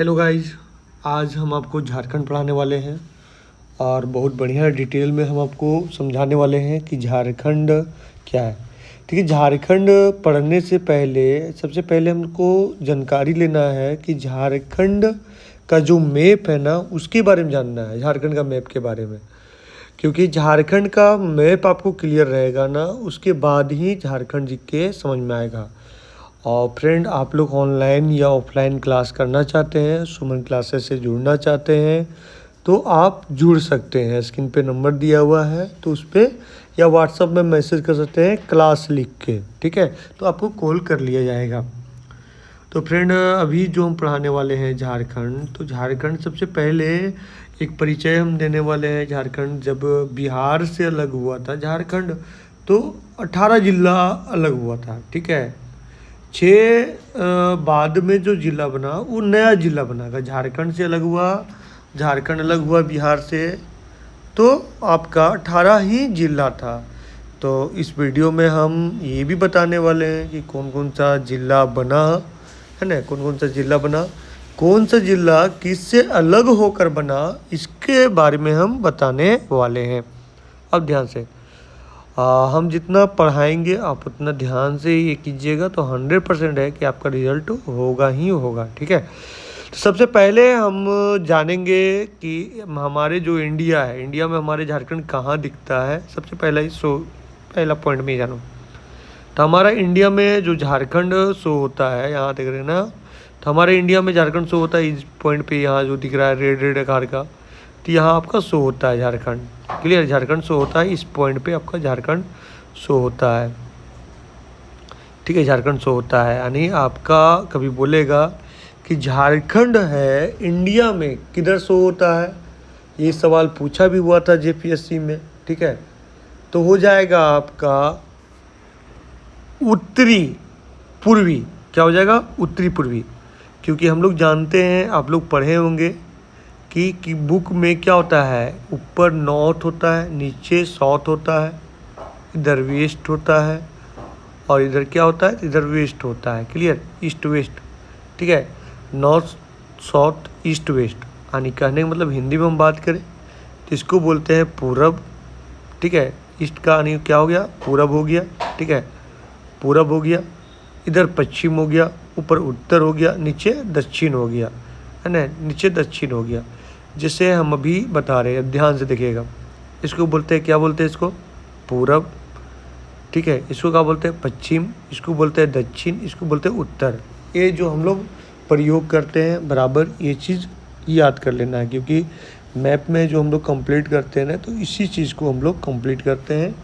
Hello guys, आज हम आपको झारखंड पढ़ाने वाले हैं और बहुत बढ़िया डिटेल में हम आपको समझाने वाले हैं कि झारखंड क्या है। ठीक है, झारखंड पढ़ने से पहले सबसे पहले हमको जानकारी लेना है कि झारखंड का जो मैप है ना उसके बारे में जानना है, झारखंड का मैप के बारे में। क्योंकि झारखंड का मैप आपको क्लियर रहेगा ना, उसके बाद ही झारखंड जी के समझ में आएगा। और फ्रेंड, आप लोग ऑनलाइन या ऑफलाइन क्लास करना चाहते हैं, सुमन क्लासेस से जुड़ना चाहते हैं तो आप जुड़ सकते हैं। स्क्रीन पे नंबर दिया हुआ है तो उस पर या व्हाट्सएप में मैसेज कर सकते हैं क्लास लिख के। ठीक है, तो आपको कॉल कर लिया जाएगा। तो फ्रेंड, अभी जो हम पढ़ाने वाले हैं झारखंड, तो झारखंड सबसे पहले एक परिचय हम देने वाले हैं। झारखंड जब बिहार से अलग हुआ था झारखंड, तो 18 जिला अलग हुआ था। ठीक है, 6 बाद में जो जिला बना वो नया जिला बना। झारखंड से अलग हुआ, झारखंड अलग हुआ बिहार से, तो आपका 18 ही जिला था। तो इस वीडियो में हम ये भी बताने वाले हैं कि कौन कौन सा जिला बना है ना, कौन कौन सा जिला बना, कौन सा जिला किससे अलग होकर बना, इसके बारे में हम बताने वाले हैं। अब ध्यान से हम जितना पढ़ाएंगे आप उतना ध्यान से ये कीजिएगा, तो 100% है कि आपका रिजल्ट होगा ही होगा। ठीक है, तो सबसे पहले हम जानेंगे कि हमारे जो इंडिया है, इंडिया में हमारे झारखंड कहाँ दिखता है। सबसे पहला पॉइंट में जानो, तो हमारा इंडिया में जो झारखंड शो होता है, यहाँ देख रहे हैं ना, तो हमारे इंडिया में झारखंड शो होता है इस पॉइंट पे। यहाँ जो दिख रहा है रेड रेड आकार का, तो यहाँ आपका शो होता है झारखंड। क्लियर, झारखंड शो होता है इस पॉइंट पे, आपका झारखंड शो होता है। ठीक है, झारखंड शो होता है, यानी आपका कभी बोलेगा कि झारखंड है इंडिया में किधर शो होता है, ये सवाल पूछा भी हुआ था जेपीएससी में। ठीक है, तो हो जाएगा आपका उत्तरी पूर्वी। क्या हो जाएगा? उत्तरी पूर्वी। क्योंकि हम लोग जानते हैं, आप लोग पढ़े होंगे कि बुक में क्या होता है, ऊपर नॉर्थ होता है, नीचे साउथ होता है, इधर वेस्ट होता है, और इधर क्या होता है, इधर वेस्ट होता है। Clear, east west. ठीक है, नॉर्थ साउथ ईस्ट वेस्ट, यानी कहने का मतलब हिंदी में हम बात करें तो इसको बोलते हैं पूरब। ठीक है, ईस्ट का यानी क्या हो गया, पूरब हो गया। ठीक है, पूरब हो गया, इधर पश्चिम हो गया, ऊपर उत्तर हो गया, नीचे दक्षिण हो गया, है ना, नीचे दक्षिण हो गया। जिसे हम अभी बता रहे हैं, ध्यान से देखिएगा। इसको बोलते हैं, क्या बोलते हैं इसको, पूरब। ठीक है, इसको क्या बोलते हैं, पश्चिम। इसको बोलते हैं दक्षिण, इसको बोलते हैं उत्तर। ये जो हम लोग प्रयोग करते हैं बराबर, ये चीज़ याद कर लेना है। क्योंकि मैप में जो हम लोग कंप्लीट करते हैं ना, तो इसी चीज़ को हम लोग कंप्लीट करते हैं,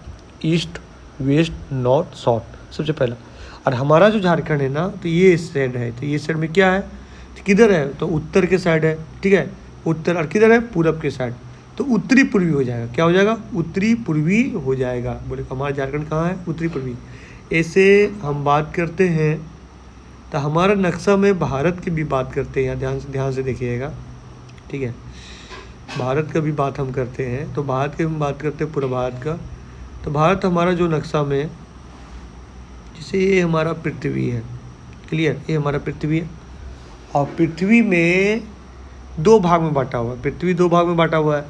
ईस्ट वेस्ट नॉर्थ साउथ सबसे पहला। और हमारा जो झारखंड है ना, तो ये साइड है, तो ये साइड में क्या है, तो किधर है, तो उत्तर के साइड है। ठीक है, उत्तर, और किधर है, पूरब के साइड, तो उत्तरी पूर्वी हो जाएगा। क्या हो जाएगा, उत्तरी पूर्वी हो जाएगा। बोले हमारा झारखंड कहाँ है, उत्तरी पूर्वी। ऐसे हम बात करते हैं, तो हमारा नक्शा में भारत की भी बात करते हैं, यहाँ ध्यान से देखिएगा। ठीक है, भारत का भी बात हम करते हैं, तो भारत की हम बात करते हैं, पूरा भारत का। तो भारत हमारा जो नक्शा में, जैसे ये हमारा पृथ्वी है। क्लियर, ये हमारा पृथ्वी है, और पृथ्वी में 2 भाग में बांटा हुआ है। पृथ्वी 2 भाग में बांटा हुआ है।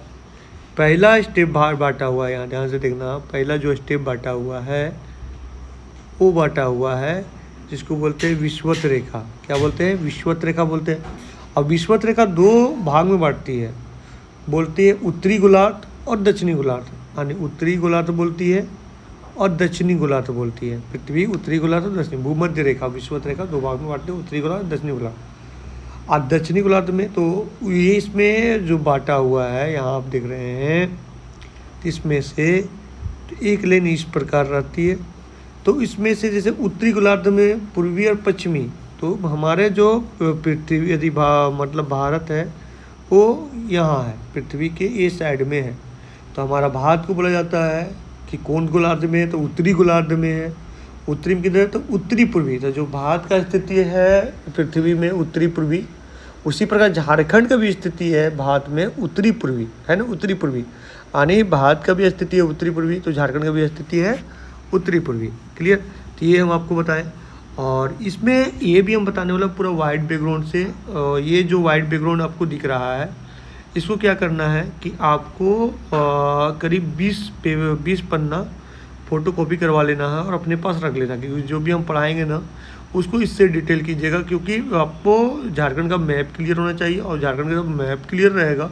पहला स्टेप बांटा हुआ है, यहाँ ध्यान से देखना, पहला जो स्टेप बांटा हुआ है वो बांटा हुआ है जिसको बोलते हैं विषुवत रेखा। क्या बोलते हैं, विषुवत रेखा बोलते हैं। और विषुवत रेखा 2 भाग में बांटती है, बोलती है उत्तरी गोलार्ध और दक्षिणी गोलार्ध। यानी उत्तरी गोलार्ध बोलती है और दक्षिणी गोलार्ध बोलती है। पृथ्वी उत्तरी गोलार्ध और दक्षिणी, भूमध्य रेखा, विषुवत रेखा 2 भाग में बांटते हैं, उत्तरी गोलार्ध दक्षिणी गोलार्ध। और दक्षिणी गोलार्ध में तो ये इसमें जो बांटा हुआ है, यहाँ आप देख रहे हैं, इसमें से एक लेन इस प्रकार रहती है। तो इसमें से जैसे उत्तरी गोलार्ध में पूर्वी और पश्चिमी, तो हमारे जो पृथ्वी यदि मतलब भारत है वो यहाँ है, पृथ्वी के ये साइड में है। तो हमारा भारत को बोला जाता है कि कौन गोलार्ध में है, तो उत्तरी गोलार्ध में है। उत्तरी में किधर है, तो उत्तरी पूर्वी। तो जो भारत का स्थिति है पृथ्वी में उत्तरी पूर्वी, उसी प्रकार झारखंड का भी स्थिति है भारत में उत्तरी पूर्वी, है ना, उत्तरी पूर्वी। यानी भारत का भी स्थिति है उत्तरी पूर्वी, तो झारखंड का भी स्थिति है उत्तरी पूर्वी। क्लियर, तो ये हम आपको बताएं। और इसमें ये भी हम बताने वाला पूरा वाइट बैकग्राउंड से। ये जो वाइट बैकग्राउंड आपको दिख रहा है, इसको क्या करना है कि आपको करीब 20 पन्ना फ़ोटो कॉपी करवा लेना है और अपने पास रख लेना, क्योंकि जो भी हम पढ़ाएंगे ना उसको इससे डिटेल कीजिएगा, क्योंकि आपको झारखंड का मैप क्लियर होना चाहिए। और झारखंड का जब मैप क्लियर रहेगा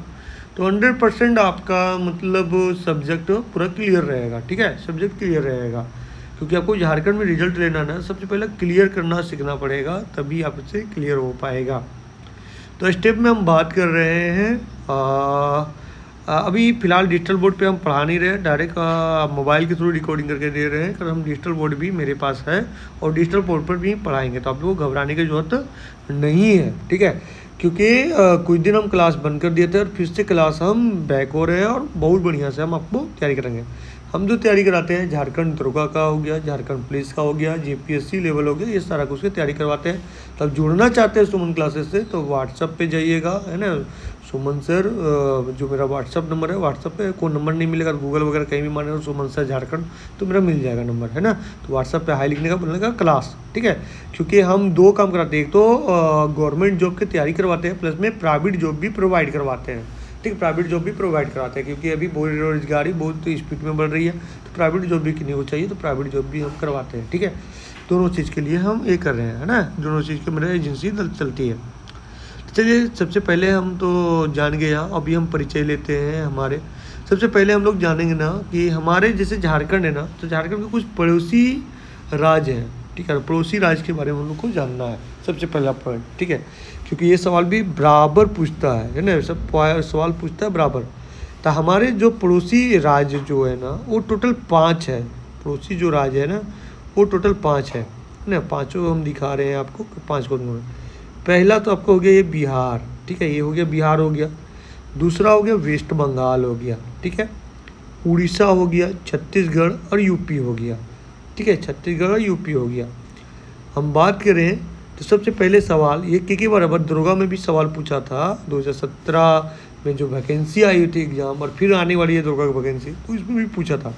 तो 100% आपका मतलब सब्जेक्ट पूरा क्लियर रहेगा। ठीक है, सब्जेक्ट क्लियर रहेगा, क्योंकि आपको झारखंड में रिजल्ट लेना ना, सबसे पहले क्लियर करना सीखना पड़ेगा, तभी आपसे क्लियर हो पाएगा। तो स्टेप में हम बात कर रहे हैं अभी फ़िलहाल डिजिटल बोर्ड पे हम पढ़ा नहीं रहे, डायरेक्ट मोबाइल के थ्रू रिकॉर्डिंग करके दे रहे हैं, हम डिजिटल बोर्ड भी मेरे पास है और डिजिटल बोर्ड पर भी पढ़ाएंगे, तो आप लोगों को घबराने की ज़रूरत नहीं है। ठीक है, क्योंकि कुछ दिन हम क्लास बंद कर दिए थे और फिर से क्लास हम बैक हो रहे हैं और बहुत बढ़िया से हम आपको तैयारी करेंगे। हम जो तैयारी कराते हैं झारखंड दरोगा का हो गया, झारखंड पुलिस का हो गया, जीपीएससी लेवल हो गया, ये सारा कुछ की तैयारी करवाते हैं। तब जुड़ना चाहते हैं सुमन क्लासेस से तो व्हाट्सअप पे जाइएगा, है ना, सुमन सर जो मेरा व्हाट्सअप नंबर है, व्हाट्सअप पे कोई नंबर नहीं मिलेगा, गूगल वगैरह कहीं भी मारेगा सुमन सर झारखंड तो मेरा मिल जाएगा नंबर, है ना। तो व्हाट्सअप पे हाई लिखने का, बोलने का क्लास। ठीक है, क्योंकि हम दो काम कराते हैं, एक तो गवर्नमेंट जॉब की तैयारी करवाते हैं, प्लस में प्राइवेट जॉब भी प्रोवाइड करवाते हैं। ठीक, प्राइवेट जॉब भी प्रोवाइड कराते हैं, क्योंकि अभी बेरोजगारी बहुत स्पीड में बढ़ रही है, तो प्राइवेट जॉब भी किसी को चाहिए, तो प्राइवेट जॉब भी हम करवाते हैं। ठीक है, दोनों चीज़ के लिए हम ये कर रहे हैं, है ना, दोनों चीज़ के मेरे एजेंसी चलती है। तो चलिए, सबसे पहले हम तो जान गए यहाँ, अभी हम परिचय लेते हैं हमारे। सबसे पहले हम लोग जानेंगे ना कि हमारे जैसे झारखंड है ना, तो झारखंड के कुछ पड़ोसी राज्य हैं। ठीक है, पड़ोसी राज्य के बारे में हम लोग को जानना है, सबसे पहला पॉइंट। ठीक है, क्योंकि ये सवाल भी बराबर पूछता है ना, सब सवाल पूछता है बराबर। तो हमारे जो पड़ोसी राज्य जो है ना वो टोटल 5 है। पड़ोसी जो राज्य है ना वो टोटल 5 है ना, पाँचों हम दिखा रहे हैं आपको, 5 को। पहला तो आपको हो गया ये बिहार। ठीक है, ये हो गया बिहार हो गया। दूसरा हो गया वेस्ट बंगाल हो गया। ठीक है, उड़ीसा हो गया, छत्तीसगढ़ और यूपी हो गया। ठीक है, छत्तीसगढ़ और यूपी हो गया। हम बात करें तो सबसे पहले सवाल ये के बराबर दरोगा में भी सवाल पूछा था 2017 में, जो वैकेंसी आई थी एग्ज़ाम, और फिर आने वाली है दरोगा की वैकेंसी, तो इसमें भी पूछा था।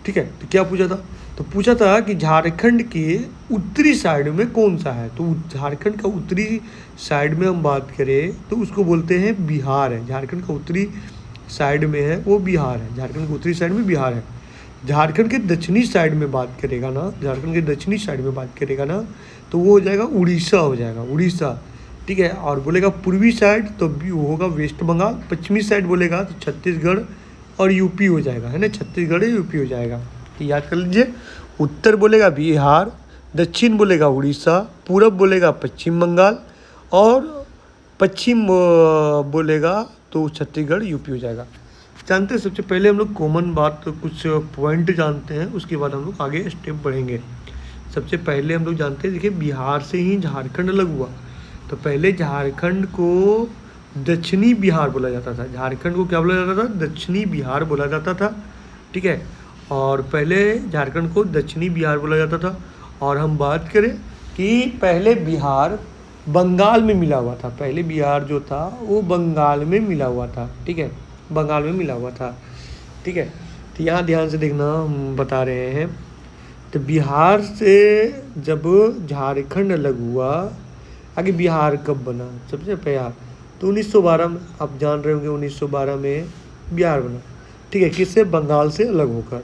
ठीक है, तो क्या पूछा था, तो पूछा था कि झारखंड के उत्तरी साइड में कौन सा है। तो झारखंड का उत्तरी साइड में हम बात करें तो उसको बोलते हैं बिहार है। झारखंड का उत्तरी साइड में है वो बिहार है, झारखंड के उत्तरी साइड में बिहार है। झारखंड के दक्षिणी साइड में बात करेगा ना, झारखंड के दक्षिणी साइड में बात करेगा ना, तो वो हो जाएगा उड़ीसा, हो जाएगा उड़ीसा। ठीक है, और बोलेगा पूर्वी साइड तो वो होगा वेस्ट बंगाल, पश्चिमी साइड बोलेगा तो छत्तीसगढ़ और यूपी हो जाएगा, है ना, छत्तीसगढ़ या यूपी हो जाएगा। तो याद कर लीजिए, उत्तर बोलेगा बिहार, दक्षिण बोलेगा उड़ीसा, पूरब बोलेगा पश्चिम बंगाल और पश्चिम बोलेगा तो छत्तीसगढ़ यूपी हो जाएगा। जानते हैं, सबसे पहले हम लोग कॉमन बात तो कुछ पॉइंट जानते हैं, उसके बाद हम लोग आगे स्टेप बढ़ेंगे। सबसे पहले हम लोग जानते हैं, देखिए बिहार से ही झारखंड अलग हुआ, तो पहले झारखंड को दक्षिणी बिहार बोला जाता था। झारखंड को क्या बोला जाता था, दक्षिणी बिहार बोला जाता था। ठीक है, और पहले झारखंड को दक्षिणी बिहार बोला जाता था। और हम बात करें कि पहले बिहार बंगाल में मिला हुआ था, पहले बिहार जो था वो बंगाल में मिला हुआ था। ठीक है, बंगाल में मिला हुआ था। ठीक है, तो यहाँ ध्यान से देखना, हम बता रहे हैं। तो बिहार से जब झारखंड अलग हुआ, आगे बिहार कब बना, सबसे पहला तो 1912 में, आप जान रहे होंगे 1912 में बिहार बना। ठीक है, किससे, बंगाल से अलग होकर।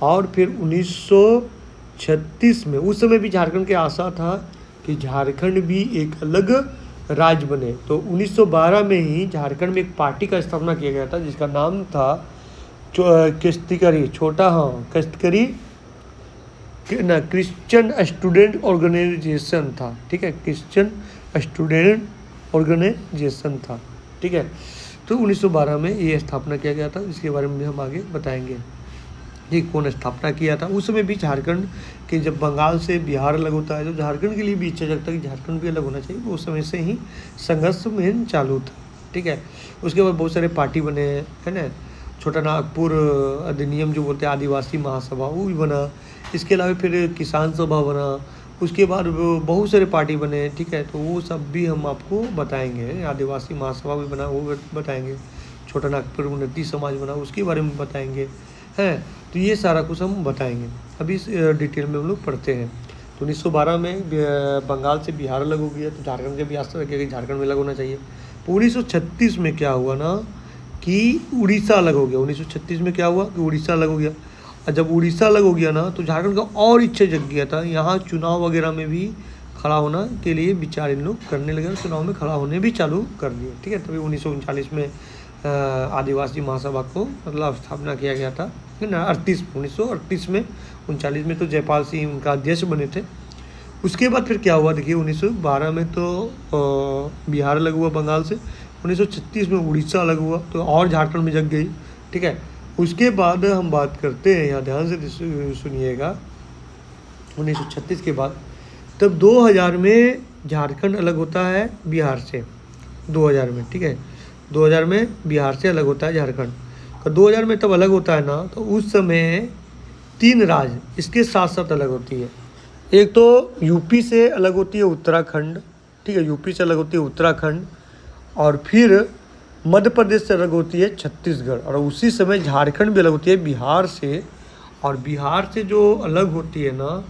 और फिर 1936 में, उस समय भी झारखंड के आशा था कि झारखंड भी एक अलग राज्य बने, तो 1912 में ही झारखंड में एक पार्टी का स्थापना किया गया था, जिसका नाम था कश्तकरी, छोटा हाँ कश्तकरी ना, क्रिश्चियन स्टूडेंट ऑर्गेनाइजेशन था। ठीक है, क्रिश्चियन स्टूडेंट ऑर्गेनाइजेशन था। ठीक है, तो 1912 में ये स्थापना किया गया था, इसके बारे में भी हम आगे बताएंगे ये कौन स्थापना किया था। उस समय भी झारखंड के, जब बंगाल से बिहार अलग होता है तो झारखंड के लिए भी इच्छा जगता है कि झारखंड भी अलग होना चाहिए, उस समय से ही संघर्ष में चालू था। ठीक है, उसके बाद बहुत सारे पार्टी बने, है ना, छोटा नागपुर अधिनियम जो बोलते हैं, आदिवासी महासभा, वो भी बना। इसके अलावा फिर किसान सभा बना, उसके बाद बहुत सारे पार्टी बने। ठीक है, तो वो सब भी हम आपको बताएंगे। आदिवासी महासभा भी बना, वो बताएंगे। छोटा नागपुर उन्नति समाज बना, उसके बारे में बताएंगे, हैं। तो ये सारा कुछ हम बताएंगे, अभी इस डिटेल में हम लोग पढ़ते हैं। तो 1912 में बंगाल से बिहार अलग हो गया, तो झारखंड के भी आस्था रखिए कि झारखंड में अलग होना चाहिए। तो 1936 में क्या हुआ ना कि उड़ीसा अलग हो गया। 1936 में क्या हुआ कि उड़ीसा अलग हो गया, और जब उड़ीसा अलग हो गया ना तो झारखंड का और इच्छा जग गया था, यहाँ चुनाव वगैरह में भी खड़ा होना के लिए विचार इन लोग करने लगे और चुनाव में खड़ा होने भी चालू कर दिए। ठीक है, तभी 1939 में आदिवासी महासभा को मतलब स्थापना किया गया था। 1938 में, 39 में तो जयपाल सिंह उनका अध्यक्ष बने थे। उसके बाद फिर क्या हुआ देखिए, 1912 में तो बिहार अलग हुआ बंगाल से, 1936 में उड़ीसा अलग हुआ, तो और झारखंड में जग गई। ठीक है, उसके बाद हम बात करते हैं, यहाँ ध्यान से सुनिएगा, 1936 के बाद तब 2000 में झारखंड अलग होता है बिहार से, 2000 में। ठीक है, 2000 में बिहार से अलग होता है झारखंड। तो 2000 में तब अलग होता है ना, तो उस समय 3 राज्य इसके साथ साथ अलग होती है। एक तो यूपी से अलग होती है उत्तराखंड, ठीक है, यूपी से अलग होती है उत्तराखंड, और फिर मध्य प्रदेश से अलग होती है छत्तीसगढ़, और उसी समय झारखंड भी अलग होती है बिहार से। और बिहार से जो अलग होती है ना,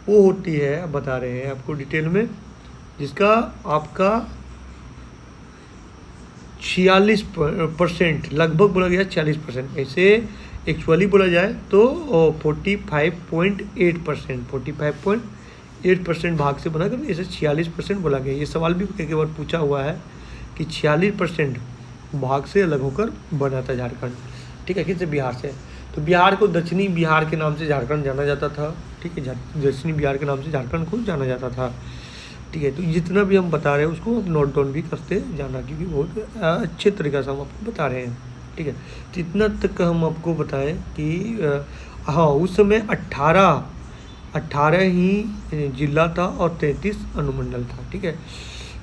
वो होती है, बता रहे हैं आपको डिटेल में, जिसका आपका 46% लगभग बोला गया, 46%, ऐसे एक्चुअली बोला जाए तो 45.8% भाग से बना कर इसे 46% बोला गया। ये सवाल भी कई बार पूछा हुआ है कि 46% भाग से अलग होकर बना था झारखंड। ठीक है, किससे? बिहार से। तो बिहार को दक्षिणी बिहार के नाम से झारखंड जाना जाता था। ठीक है, दक्षिणी बिहार के नाम से झारखंड को जाना जाता था। ठीक है, तो जितना भी हम बता रहे हैं उसको अब नोट डाउन भी करते जाना, क्योंकि बहुत अच्छे तरीक़े से हम आपको बता रहे हैं। ठीक है, तो इतना तक हम आपको बताएं कि हाँ, उस समय 18 ही जिला था और 33 अनुमंडल था। ठीक है,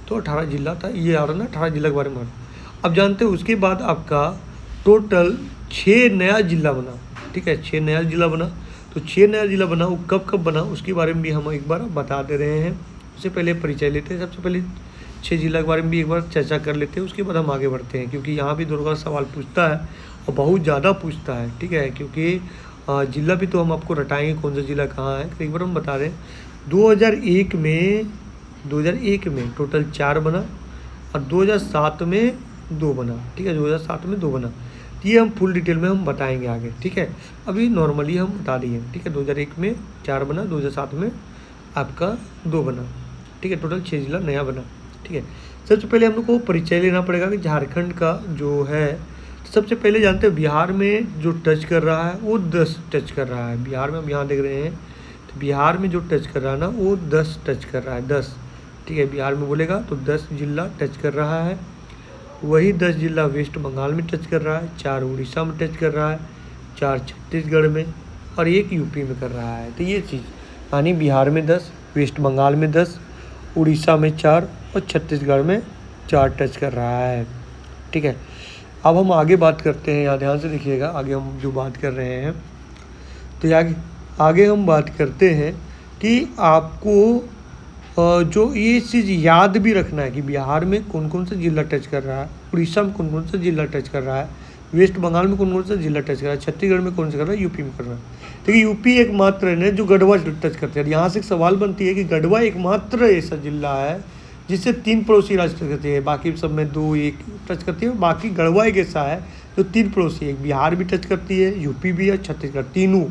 तो 18 जिला था, ये आ रहा ना 18 जिला के बारे में। अब जानते हो उसके बाद आपका टोटल 6 नया जिला बना। ठीक है, 6 नया जिला बना। तो 6 नया जिला बना, वो कब कब बना उसके बारे में भी हम एक बार बता दे रहे हैं। उससे पहले परिचय लेते हैं, सबसे पहले 6 जिला के बारे में भी एक बार चर्चा कर लेते हैं, उसके बाद हम आगे बढ़ते हैं, क्योंकि यहाँ भी दुर्गा सवाल पूछता है और बहुत ज़्यादा पूछता है। ठीक है, क्योंकि जिला भी तो हम आपको रटाएंगे कौन सा जिला कहाँ है, तो एक बार हम बता रहे हैं। 2001 में टोटल 4 बना और 2007 में 2 बना। ठीक है, 2007 में 2 बना। तो ये हम फुल डिटेल में हम बताएंगे आगे। ठीक है, अभी नॉर्मली हम बता दिए। ठीक है, 2001 में 4 बना, 2007 में आपका 2 बना। ठीक है, टोटल 6 जिला नया बना। ठीक है, सबसे पहले हम लोग को परिचय लेना पड़ेगा कि झारखंड का जो है, सबसे पहले जानते हैं बिहार में जो टच कर रहा है वो 10 टच कर रहा है। बिहार में हम यहाँ देख रहे हैं, तो बिहार में जो टच कर रहा है ना वो 10 टच कर रहा है, 10। ठीक है, बिहार में बोलेगा तो 10 जिला टच कर रहा है। वही 10 जिला वेस्ट बंगाल में टच कर रहा है, 4 उड़ीसा में टच कर रहा है, 4 छत्तीसगढ़ में और 1 यूपी में कर रहा है। तो ये चीज़ यानी बिहार में 10, वेस्ट बंगाल में 10, उड़ीसा में 4 और छत्तीसगढ़ में 4 टच कर रहा है। ठीक है, अब हम आगे बात करते हैं, यहाँ ध्यान से देखिएगा, आगे हम जो बात कर रहे हैं, तो आगे हम बात करते हैं कि आपको जो ये चीज़ याद भी रखना है कि बिहार में कौन कौन सा जिला टच कर रहा है, उड़ीसा में कौन कौन सा जिला टच कर रहा है, वेस्ट बंगाल में कौन कौन सा जिला टच कर रहा है, छत्तीसगढ़ में कौन सा कर रहा है, यूपी में कर रहा है। देखिए, यूपी एकमात्र है जो गढ़वा टच करते हैं। यहाँ से एक सवाल बनती है कि गढ़वा एकमात्र ऐसा जिला है जिससे 3 पड़ोसी राज्य टच करते हैं, बाकी सब में 2-1 टच करती है। बाकी गढ़वा एक ऐसा है जो 3 पड़ोसी है, बिहार भी टच करती है, यूपी भी है, छत्तीसगढ़, तीनों,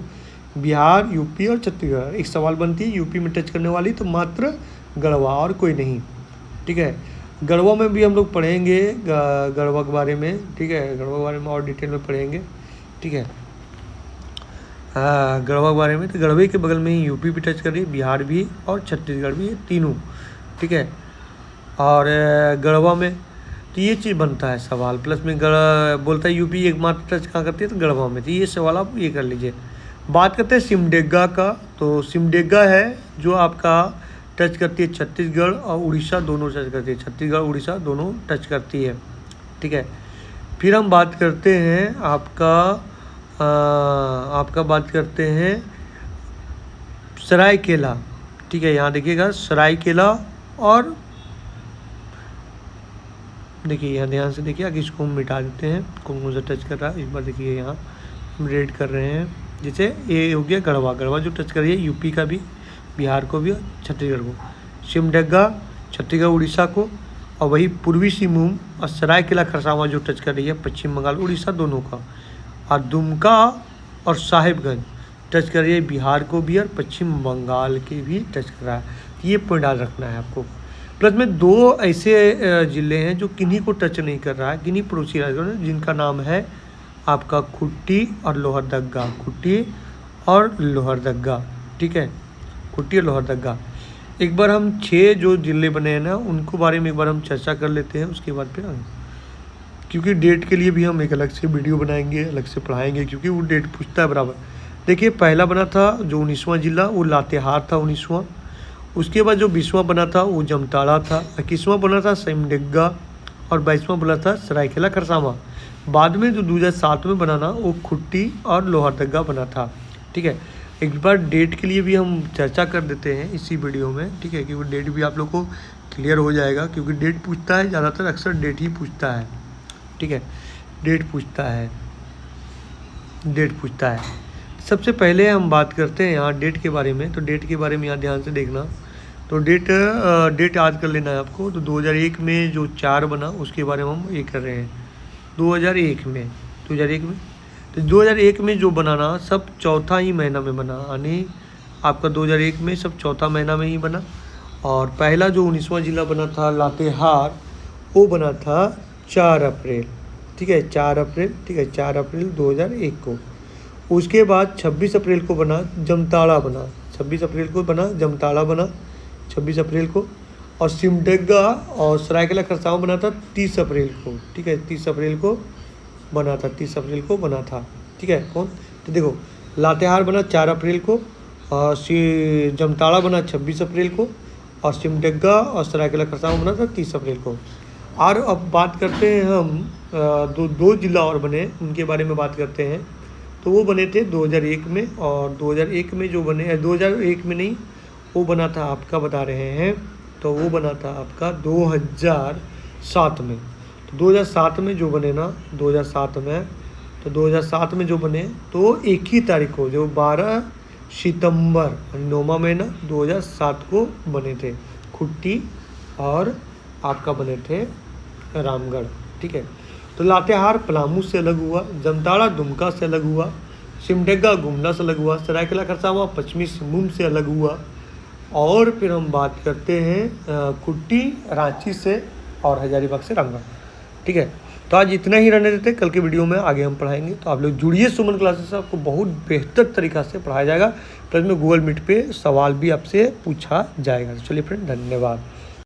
बिहार, यूपी और छत्तीसगढ़। एक सवाल बनती है यूपी में टच करने वाली तो मात्र गढ़वा और कोई नहीं। ठीक है, गढ़वा में भी हम लोग पढ़ेंगे गढ़वा के बारे में। ठीक है, गढ़वा के बारे में और डिटेल में पढ़ेंगे। ठीक है, हाँ, गढ़वा के बारे में, तो गढ़वे के बगल में ही यूपी भी टच कर रही है, बिहार भी और छत्तीसगढ़ भी, तीनों। ठीक है, और गढ़वा में तो ये चीज़ बनता है सवाल, प्लस में बोलता है यूपी एकमात्र टच कहाँ करती है, तो गढ़वा में। तो ये सवाल आप ये कर लीजिए। बात करते हैं सिमडेगा का, तो सिमडेगा है जो आपका टच करती है छत्तीसगढ़ और उड़ीसा, दोनों टच करती है, छत्तीसगढ़ उड़ीसा दोनों टच करती है। ठीक है, फिर हम बात करते हैं आपका बात करते हैं सरायकेला। ठीक है, यहाँ देखिएगा सरायकेला, और देखिए यहाँ ध्यान से देखिए, आगे इसको हम मिटा देते हैं, कौन कौन सा टच कर रहा है इस बार देखिए, यहाँ हम रेड कर रहे हैं। जैसे ये हो गया गढ़वा जो टच कर रही है, यूपी का भी बिहार को भी और छत्तीसगढ़ को। सिमडेगा छत्तीसगढ़ उड़ीसा को, और वही पूर्वी सिंहभूम और सरायकेला खरसावां जो टच कर रही है पश्चिम बंगाल उड़ीसा दोनों का। और दुमका और साहिबगंज टच कर रही है बिहार को भी और पश्चिम बंगाल के भी टच कर रहा है। ये पॉइंट याद रखना है आपको। प्लस में 2 ऐसे ज़िले हैं जो किन्हीं को टच नहीं कर रहा है, किन्हीं पड़ोसी राज्यों ने, जिनका नाम है आपका खुट्टी और लोहरदगा। खुट्टी और लोहरदगा, ठीक है, खुट्टी और लोहरदगा। एक बार हम 6 जो ज़िले बने हैं ना उनको बारे में एक बार हम चर्चा कर लेते हैं, उसके बाद फिर क्योंकि डेट के लिए भी हम एक अलग से वीडियो बनाएंगे, अलग से पढ़ाएंगे, क्योंकि वो डेट पूछता है बराबर। देखिए पहला बना था जो 19वां जिला वो लातेहार था 19वां। उसके बाद जो 20वां बना था वो जमताड़ा था। 21वां बना था सिमडेगा और 22वां बना था सरायकेला खरसावां। बाद में जो 2007 में बना ना वो खुट्टी और लोहरदगा बना था, ठीक है। एक बार डेट के लिए भी हम चर्चा कर देते हैं इसी वीडियो में, ठीक है, क्योंकि डेट भी आप लोग को क्लियर हो जाएगा, क्योंकि डेट पूछता है ज़्यादातर, अक्सर डेट ही पूछता है, ठीक है, डेट पूछता है। सबसे पहले हम बात करते हैं यहाँ डेट के बारे में। तो डेट के बारे में यहाँ ध्यान से देखना। तो डेट याद कर लेना है आपको। तो 2001 में जो 4 बना उसके बारे में हम ये कर रहे हैं। 2001 में तो 2001 में जो बनाना सब चौथा ही महीना में बना, यानी आपका 2001 में सब चौथा महीना में ही बना। और पहला जो 19वां जिला बना था लातेहार वो बना था 4 अप्रैल, ठीक है, 4 अप्रैल, ठीक है, 4 अप्रैल 2001 को। उसके बाद 26 अप्रैल को बना जमताड़ा बना, 26 अप्रैल को बना जमताड़ा बना 26 अप्रैल को। और सिमडेगा और सरायकेला खरसावां बना था 30 अप्रैल को, ठीक है, 30 अप्रैल को बना था, 30 अप्रैल को बना था, ठीक है। कौन, तो देखो लातेहार बना 4 अप्रैल को, और जमताड़ा बना 26 अप्रैल को, और सिमडेगा और सरायकेला खरसावां बना था 30 अप्रैल को। और अब बात करते हैं हम दो जिला और बने उनके बारे में बात करते हैं। तो वो बने थे 2001 में, और 2001 में जो बने 2001 में नहीं, वो बना था आपका बता रहे हैं, तो वो बना था आपका 2007 में। तो 2007 में जो बने ना 2007 में जो बने तो एक ही तारीख को जो 12 सितंबर 9वां महीना 2007 को बने थे खुट्टी और आपका बने थे रामगढ़, ठीक है। तो लातेहार पलामू से अलग हुआ, जमताड़ा दुमका से अलग हुआ, सिमडेगा गुमला से अलग हुआ, सरायकेला खरसावां पश्चिमी सिंहभूम से अलग हुआ। और फिर हम बात करते हैं खुट्टी रांची से और हजारीबाग से रामगढ़, ठीक है। तो आज इतना ही रहने देते, कल के वीडियो में आगे हम पढ़ाएंगे। तो आप लोग जुड़िए सुमन क्लासेस से, आपको बहुत बेहतर तरीक़ा से पढ़ाया जाएगा। प्लस में गूगल मीट पे सवाल भी आपसे पूछा जाएगा। चलिए फ्रेंड, धन्यवाद।